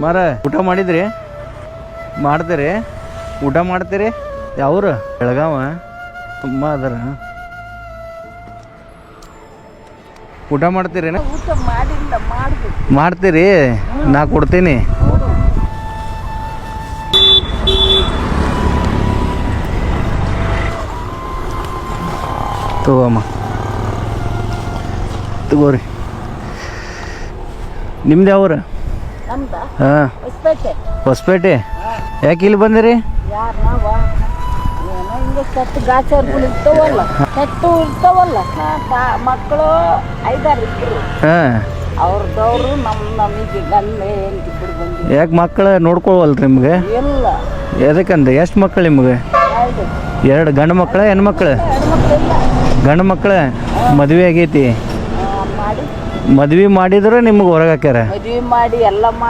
ಮಾರ ಊಟ ಮಾಡಿದ್ರಿ? ಮಾಡ್ತೀರಿ? ಊಟ ಮಾಡ್ತೀರಿ? ಯಾವ್ರು? ಬೆಳಗಾವ ಅಮ್ಮ ಅದರ ಊಟ ಮಾಡ್ತೀರಿ? ಮಾಡ್ತೀರಿ? ನಾ ಕೊಡ್ತೀನಿ. ತಗೋಮ್ಮ, ತಗೋರಿ. ನಿಮ್ದು ಯಾವ್ರು? ಹಾಂ, ಹೊಸಪೇಟೆ. ಯಾಕೆ ಇಲ್ಲಿ ಬಂದಿರಿ? ಮಕ್ಕಳು 5 ಇದ್ರು. ಹಾಂ, ಅವ್ರದವ್ರು ನಮಗೆ ಗಂಡ ಹೆಂಡತಿ ಬಂದಿದ್ರು. ಯಾಕೆ ಮಕ್ಕಳು ನೋಡ್ಕೊಳ್ವಲ್ರಿ ನಿಮ್ಗೆ? ಇಲ್ಲ, ಎದಕ್ಕಂದ್ರೆ ಎಷ್ಟು ಮಕ್ಕಳು ನಿಮ್ಗೆ? 2 ಗಂಡು ಮಕ್ಕಳ ಹೆಣ್ಮಕ್ಳು? ಗಂಡು ಮಕ್ಕಳ. ಮದುವೆ ಆಗೈತಿ? ಮಾಡಿ ಮದ್ವೆ ಮಾಡಿದ್ರೆ ನಿಮ್ಗೆ ಹೊರಗೆ ಹಾಕ್ಯಾರ? ಮದುವೆ ಮಾಡಿ ಎಲ್ಲ ಮಾಡಿ